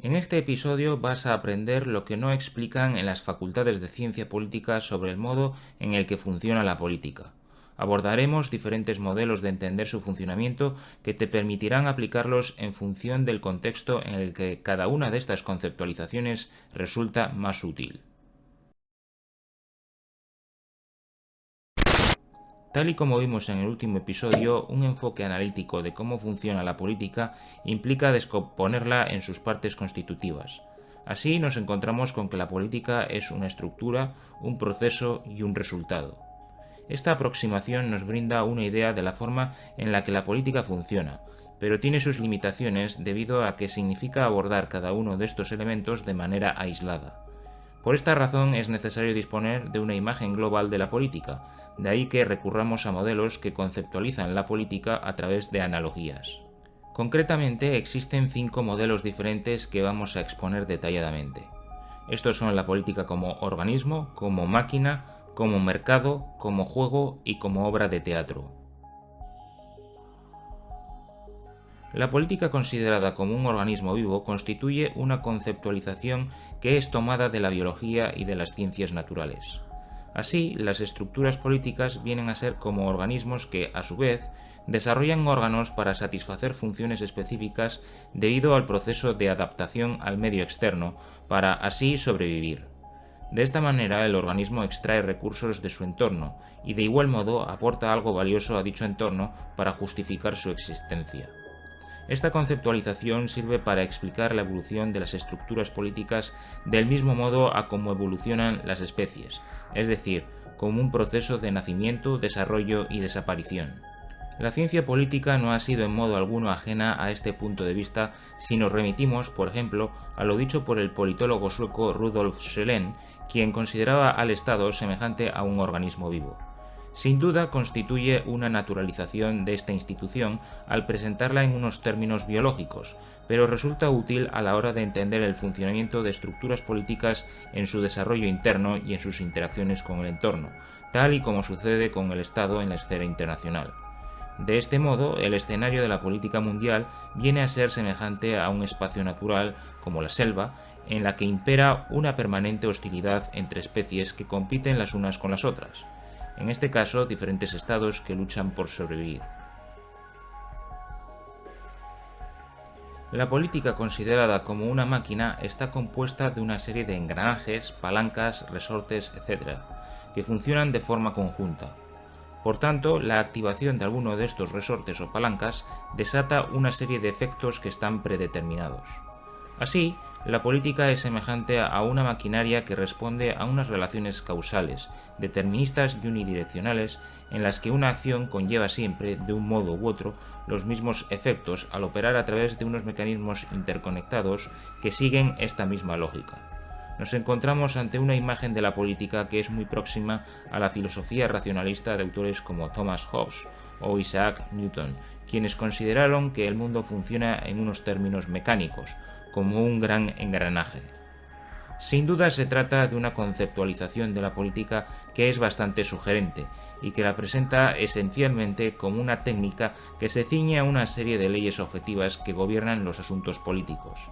En este episodio vas a aprender lo que no explican en las facultades de ciencia política sobre el modo en el que funciona la política. Abordaremos diferentes modelos de entender su funcionamiento que te permitirán aplicarlos en función del contexto en el que cada una de estas conceptualizaciones resulta más útil. Tal y como vimos en el último episodio, un enfoque analítico de cómo funciona la política implica descomponerla en sus partes constitutivas. Así nos encontramos con que la política es una estructura, un proceso y un resultado. Esta aproximación nos brinda una idea de la forma en la que la política funciona, pero tiene sus limitaciones debido a que significa abordar cada uno de estos elementos de manera aislada. Por esta razón es necesario disponer de una imagen global de la política, de ahí que recurramos a modelos que conceptualizan la política a través de analogías. Concretamente existen 5 modelos diferentes que vamos a exponer detalladamente. Estos son la política como organismo, como máquina, como mercado, como juego y como obra de teatro. La política considerada como un organismo vivo constituye una conceptualización que es tomada de la biología y de las ciencias naturales. Así, las estructuras políticas vienen a ser como organismos que, a su vez, desarrollan órganos para satisfacer funciones específicas debido al proceso de adaptación al medio externo, para así sobrevivir. De esta manera, el organismo extrae recursos de su entorno y de igual modo aporta algo valioso a dicho entorno para justificar su existencia. Esta conceptualización sirve para explicar la evolución de las estructuras políticas del mismo modo a cómo evolucionan las especies, es decir, como un proceso de nacimiento, desarrollo y desaparición. La ciencia política no ha sido en modo alguno ajena a este punto de vista si nos remitimos, por ejemplo, a lo dicho por el politólogo sueco Rudolf Schelen, quien consideraba al Estado semejante a un organismo vivo. Sin duda constituye una naturalización de esta institución al presentarla en unos términos biológicos, pero resulta útil a la hora de entender el funcionamiento de estructuras políticas en su desarrollo interno y en sus interacciones con el entorno, tal y como sucede con el Estado en la esfera internacional. De este modo, el escenario de la política mundial viene a ser semejante a un espacio natural, como la selva, en la que impera una permanente hostilidad entre especies que compiten las unas con las otras. En este caso, diferentes estados que luchan por sobrevivir. La política considerada como una máquina está compuesta de una serie de engranajes, palancas, resortes, etc., que funcionan de forma conjunta. Por tanto, la activación de alguno de estos resortes o palancas desata una serie de efectos que están predeterminados. Así, la política es semejante a una maquinaria que responde a unas relaciones causales, deterministas y unidireccionales, en las que una acción conlleva siempre, de un modo u otro, los mismos efectos al operar a través de unos mecanismos interconectados que siguen esta misma lógica. Nos encontramos ante una imagen de la política que es muy próxima a la filosofía racionalista de autores como Thomas Hobbes o Isaac Newton, quienes consideraron que el mundo funciona en unos términos mecánicos, como un gran engranaje. Sin duda se trata de una conceptualización de la política que es bastante sugerente y que la presenta esencialmente como una técnica que se ciñe a una serie de leyes objetivas que gobiernan los asuntos políticos.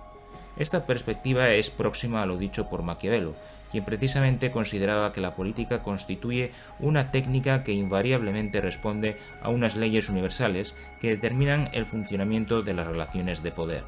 Esta perspectiva es próxima a lo dicho por Maquiavelo, quien precisamente consideraba que la política constituye una técnica que invariablemente responde a unas leyes universales que determinan el funcionamiento de las relaciones de poder.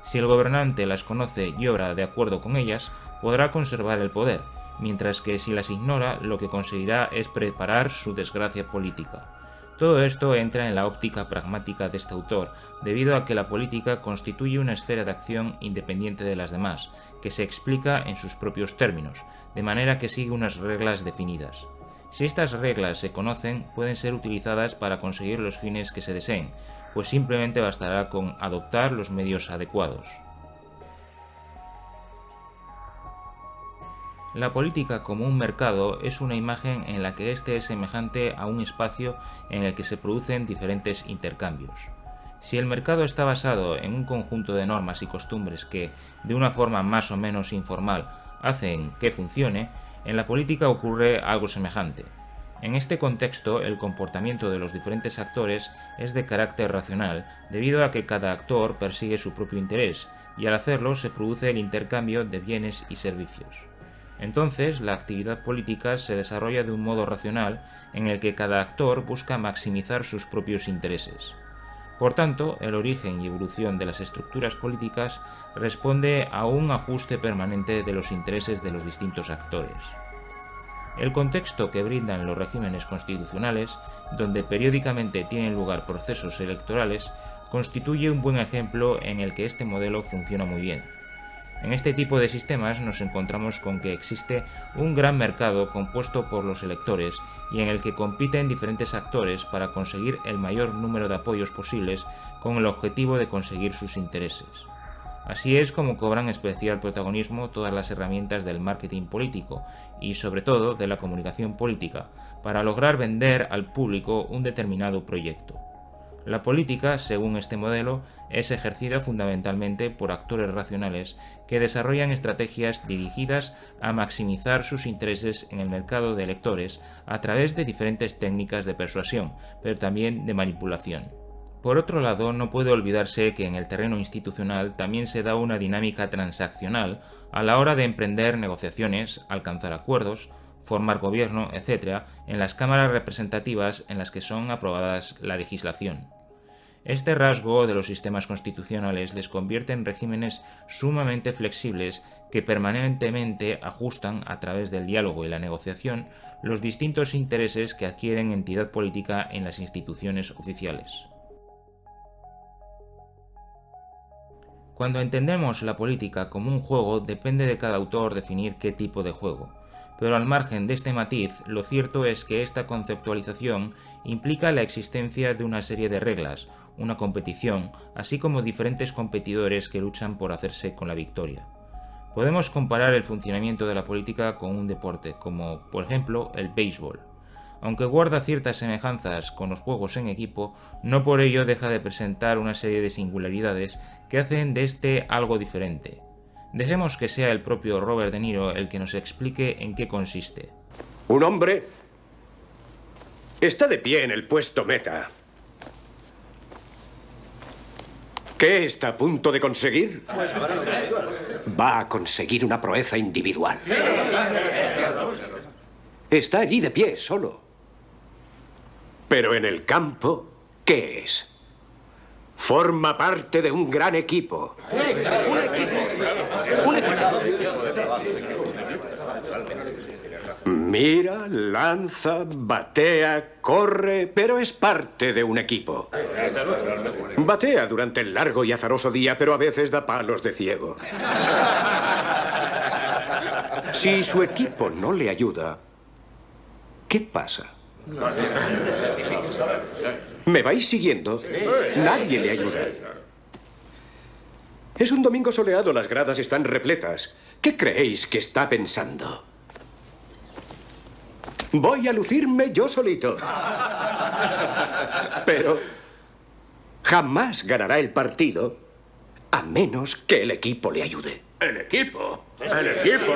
Si el gobernante las conoce y obra de acuerdo con ellas, podrá conservar el poder, mientras que si las ignora, lo que conseguirá es preparar su desgracia política. Todo esto entra en la óptica pragmática de este autor, debido a que la política constituye una esfera de acción independiente de las demás, que se explica en sus propios términos, de manera que sigue unas reglas definidas. Si estas reglas se conocen, pueden ser utilizadas para conseguir los fines que se deseen, pues simplemente bastará con adoptar los medios adecuados. La política como un mercado es una imagen en la que éste es semejante a un espacio en el que se producen diferentes intercambios. Si el mercado está basado en un conjunto de normas y costumbres que, de una forma más o menos informal, hacen que funcione, en la política ocurre algo semejante. En este contexto, el comportamiento de los diferentes actores es de carácter racional, debido a que cada actor persigue su propio interés, y al hacerlo se produce el intercambio de bienes y servicios. Entonces, la actividad política se desarrolla de un modo racional en el que cada actor busca maximizar sus propios intereses. Por tanto, el origen y evolución de las estructuras políticas responde a un ajuste permanente de los intereses de los distintos actores. El contexto que brindan los regímenes constitucionales, donde periódicamente tienen lugar procesos electorales, constituye un buen ejemplo en el que este modelo funciona muy bien. En este tipo de sistemas nos encontramos con que existe un gran mercado compuesto por los electores y en el que compiten diferentes actores para conseguir el mayor número de apoyos posibles con el objetivo de conseguir sus intereses. Así es como cobran especial protagonismo todas las herramientas del marketing político y sobre todo de la comunicación política para lograr vender al público un determinado proyecto. La política, según este modelo, es ejercida fundamentalmente por actores racionales que desarrollan estrategias dirigidas a maximizar sus intereses en el mercado de electores a través de diferentes técnicas de persuasión, pero también de manipulación. Por otro lado, no puede olvidarse que en el terreno institucional también se da una dinámica transaccional a la hora de emprender negociaciones, alcanzar acuerdos, formar gobierno, etc., en las cámaras representativas en las que son aprobadas la legislación. Este rasgo de los sistemas constitucionales les convierte en regímenes sumamente flexibles que permanentemente ajustan a través del diálogo y la negociación los distintos intereses que adquieren entidad política en las instituciones oficiales. Cuando entendemos la política como un juego, depende de cada autor definir qué tipo de juego. Pero al margen de este matiz, lo cierto es que esta conceptualización implica la existencia de una serie de reglas, una competición, así como diferentes competidores que luchan por hacerse con la victoria. Podemos comparar el funcionamiento de la política con un deporte, como por ejemplo el béisbol. Aunque guarda ciertas semejanzas con los juegos en equipo, no por ello deja de presentar una serie de singularidades que hacen de este algo diferente. Dejemos que sea el propio Robert De Niro el que nos explique en qué consiste. Un hombre está de pie en el puesto meta. ¿Qué está a punto de conseguir? Va a conseguir una proeza individual. Está allí de pie, solo. Pero en el campo, ¿qué es? Forma parte de un gran equipo. Un equipo. Mira, lanza, batea, corre, pero es parte de un equipo. Batea durante el largo y azaroso día, pero a veces da palos de ciego. Si su equipo no le ayuda, ¿qué pasa? ¿Me vais siguiendo? Nadie le ayuda. Es un domingo soleado, las gradas están repletas. ¿Qué creéis que está pensando? Voy a lucirme yo solito. Pero jamás ganará el partido a menos que el equipo le ayude. ¿El equipo? El equipo.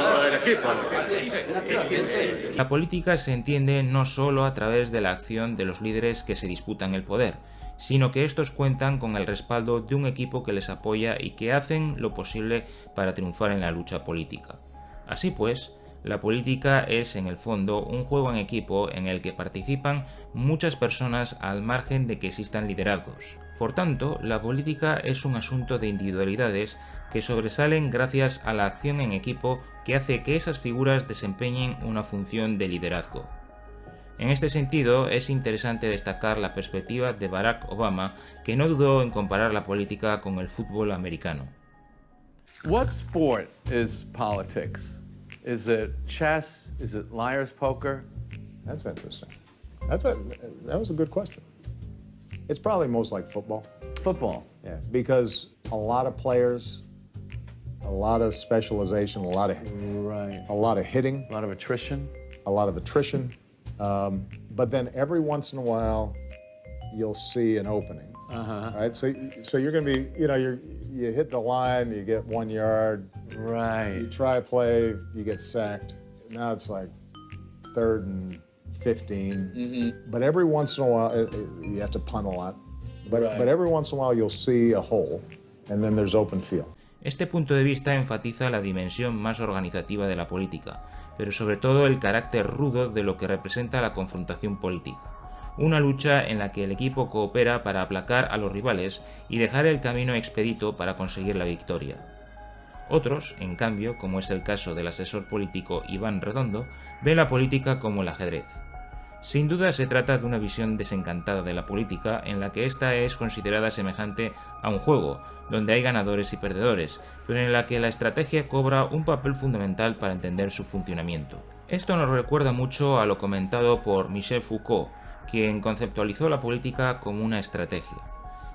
La política se entiende no solo a través de la acción de los líderes que se disputan el poder, sino que estos cuentan con el respaldo de un equipo que les apoya y que hacen lo posible para triunfar en la lucha política. Así pues, la política es en el fondo un juego en equipo en el que participan muchas personas al margen de que existan liderazgos. Por tanto, la política es un asunto de individualidades que sobresalen gracias a la acción en equipo que hace que esas figuras desempeñen una función de liderazgo. En este sentido, es interesante destacar la perspectiva de Barack Obama, que no dudó en comparar la política con el fútbol americano. What sport is politics? Is it chess? Is it liar's poker? That's interesting. That was a good question. It's probably most like football. Football. Yeah, because a lot of players, a lot of specialization, a lot of Right. hitting, A lot of attrition. a lot of attrition. But then every once in a while, you'll see an opening. Right. So you're going to be, you hit the line, you get 1 yard. You Right. try a play, you get sacked. Now it's like 3rd and 15. But every once in a while, you have to punt a lot. But every once in a while, you'll see a hole, and then there's open field. Este punto de vista enfatiza la dimensión más organizativa de la política, pero sobre todo el carácter rudo de lo que representa la confrontación política. Una lucha en la que el equipo coopera para aplacar a los rivales y dejar el camino expedito para conseguir la victoria. Otros, en cambio, como es el caso del asesor político Iván Redondo, ven la política como el ajedrez. Sin duda se trata de una visión desencantada de la política en la que ésta es considerada semejante a un juego, donde hay ganadores y perdedores, pero en la que la estrategia cobra un papel fundamental para entender su funcionamiento. Esto nos recuerda mucho a lo comentado por Michel Foucault, quien conceptualizó la política como una estrategia.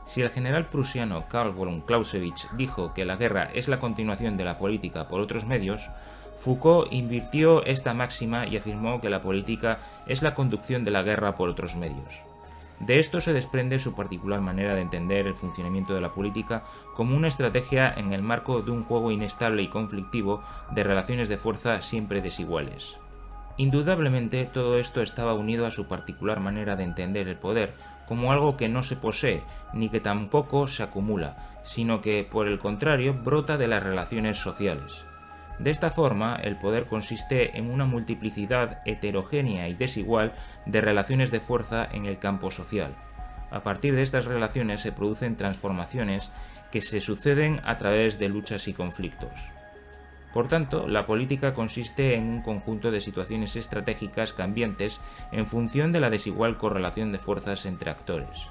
Si el general prusiano Karl von Clausewitz dijo que la guerra es la continuación de la política por otros medios, Foucault invirtió esta máxima y afirmó que la política es la conducción de la guerra por otros medios. De esto se desprende su particular manera de entender el funcionamiento de la política como una estrategia en el marco de un juego inestable y conflictivo de relaciones de fuerza siempre desiguales. Indudablemente todo esto estaba unido a su particular manera de entender el poder como algo que no se posee ni que tampoco se acumula, sino que, por el contrario, brota de las relaciones sociales. De esta forma, el poder consiste en una multiplicidad heterogénea y desigual de relaciones de fuerza en el campo social. A partir de estas relaciones se producen transformaciones que se suceden a través de luchas y conflictos. Por tanto, la política consiste en un conjunto de situaciones estratégicas cambiantes en función de la desigual correlación de fuerzas entre actores.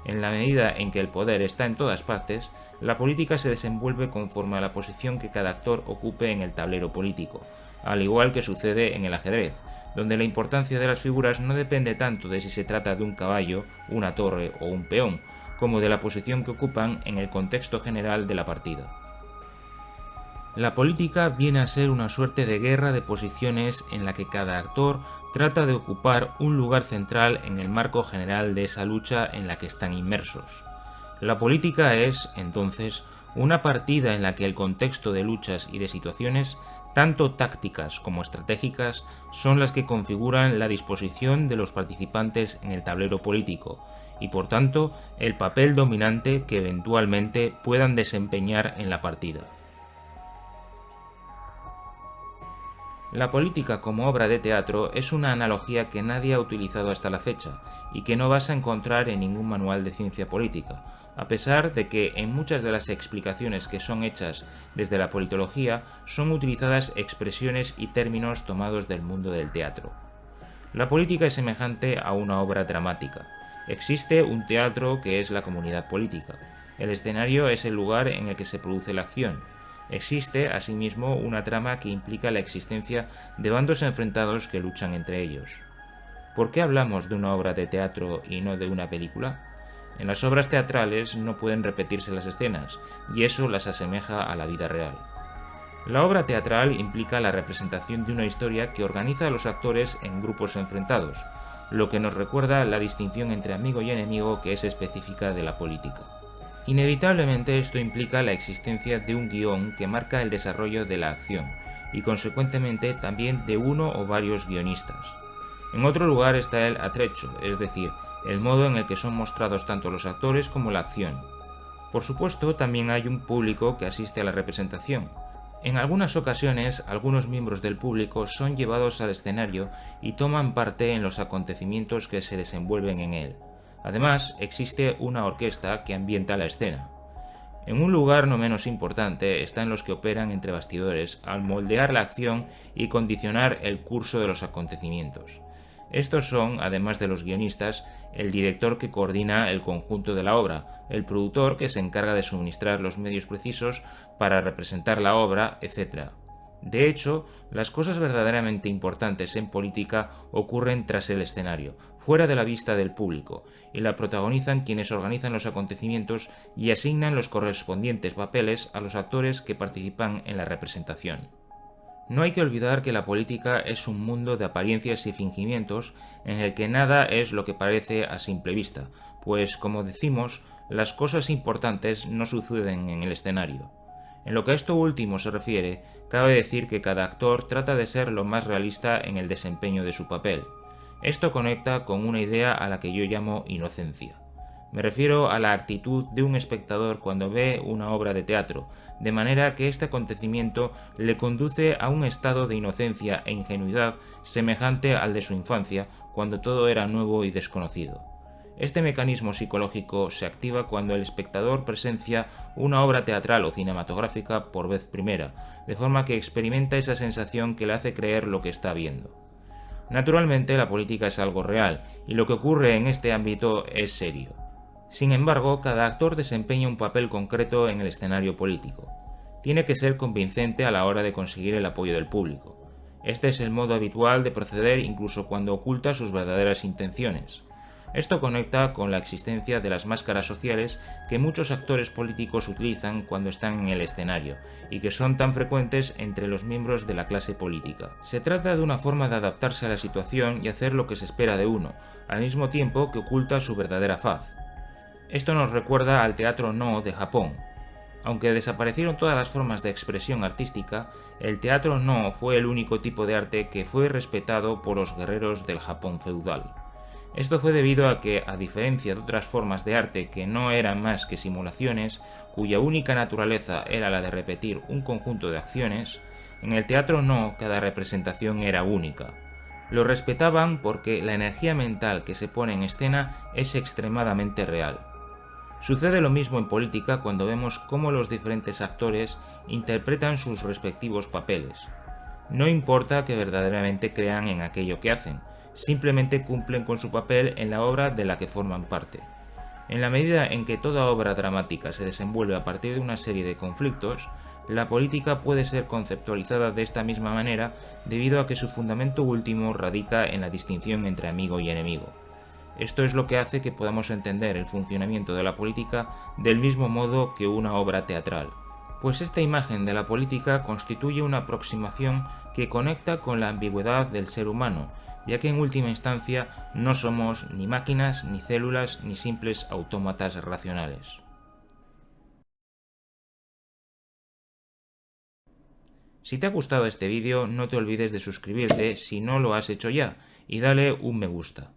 En la medida en que el poder está en todas partes, la política se desenvuelve conforme a la posición que cada actor ocupe en el tablero político, al igual que sucede en el ajedrez, donde la importancia de las figuras no depende tanto de si se trata de un caballo, una torre o un peón, como de la posición que ocupan en el contexto general de la partida. La política viene a ser una suerte de guerra de posiciones en la que cada actor trata de ocupar un lugar central en el marco general de esa lucha en la que están inmersos. La política es, entonces, una partida en la que el contexto de luchas y de situaciones, tanto tácticas como estratégicas, son las que configuran la disposición de los participantes en el tablero político, y por tanto el papel dominante que eventualmente puedan desempeñar en la partida. La política como obra de teatro es una analogía que nadie ha utilizado hasta la fecha y que no vas a encontrar en ningún manual de ciencia política, a pesar de que en muchas de las explicaciones que son hechas desde la politología son utilizadas expresiones y términos tomados del mundo del teatro. La política es semejante a una obra dramática. Existe un teatro que es la comunidad política. El escenario es el lugar en el que se produce la acción. Existe, asimismo, una trama que implica la existencia de bandos enfrentados que luchan entre ellos. ¿Por qué hablamos de una obra de teatro y no de una película? En las obras teatrales no pueden repetirse las escenas, y eso las asemeja a la vida real. La obra teatral implica la representación de una historia que organiza a los actores en grupos enfrentados, lo que nos recuerda la distinción entre amigo y enemigo que es específica de la política. Inevitablemente esto implica la existencia de un guión que marca el desarrollo de la acción, y consecuentemente también de uno o varios guionistas. En otro lugar está el atrecho, es decir, el modo en el que son mostrados tanto los actores como la acción. Por supuesto, también hay un público que asiste a la representación. En algunas ocasiones, algunos miembros del público son llevados al escenario y toman parte en los acontecimientos que se desenvuelven en él. Además, existe una orquesta que ambienta la escena. En un lugar no menos importante están los que operan entre bastidores al moldear la acción y condicionar el curso de los acontecimientos. Estos son, además de los guionistas, el director que coordina el conjunto de la obra, el productor que se encarga de suministrar los medios precisos para representar la obra, etc. De hecho, las cosas verdaderamente importantes en política ocurren tras el escenario, fuera de la vista del público, y la protagonizan quienes organizan los acontecimientos y asignan los correspondientes papeles a los actores que participan en la representación. No hay que olvidar que la política es un mundo de apariencias y fingimientos en el que nada es lo que parece a simple vista, pues, como decimos, las cosas importantes no suceden en el escenario. En lo que a esto último se refiere, cabe decir que cada actor trata de ser lo más realista en el desempeño de su papel. Esto conecta con una idea a la que yo llamo inocencia. Me refiero a la actitud de un espectador cuando ve una obra de teatro, de manera que este acontecimiento le conduce a un estado de inocencia e ingenuidad semejante al de su infancia, cuando todo era nuevo y desconocido. Este mecanismo psicológico se activa cuando el espectador presencia una obra teatral o cinematográfica por vez primera, de forma que experimenta esa sensación que le hace creer lo que está viendo. Naturalmente, la política es algo real, y lo que ocurre en este ámbito es serio. Sin embargo, cada actor desempeña un papel concreto en el escenario político. Tiene que ser convincente a la hora de conseguir el apoyo del público. Este es el modo habitual de proceder incluso cuando oculta sus verdaderas intenciones. Esto conecta con la existencia de las máscaras sociales que muchos actores políticos utilizan cuando están en el escenario, y que son tan frecuentes entre los miembros de la clase política. Se trata de una forma de adaptarse a la situación y hacer lo que se espera de uno, al mismo tiempo que oculta su verdadera faz. Esto nos recuerda al teatro No de Japón. Aunque desaparecieron todas las formas de expresión artística, el teatro No fue el único tipo de arte que fue respetado por los guerreros del Japón feudal. Esto fue debido a que, a diferencia de otras formas de arte que no eran más que simulaciones, cuya única naturaleza era la de repetir un conjunto de acciones, en el teatro No cada representación era única. Lo respetaban porque la energía mental que se pone en escena es extremadamente real. Sucede lo mismo en política cuando vemos cómo los diferentes actores interpretan sus respectivos papeles. No importa que verdaderamente crean en aquello que hacen, simplemente cumplen con su papel en la obra de la que forman parte. En la medida en que toda obra dramática se desenvuelve a partir de una serie de conflictos, la política puede ser conceptualizada de esta misma manera debido a que su fundamento último radica en la distinción entre amigo y enemigo. Esto es lo que hace que podamos entender el funcionamiento de la política del mismo modo que una obra teatral, pues esta imagen de la política constituye una aproximación que conecta con la ambigüedad del ser humano, ya que en última instancia no somos ni máquinas, ni células, ni simples autómatas racionales. Si te ha gustado este vídeo, no te olvides de suscribirte si no lo has hecho ya, y dale un me gusta.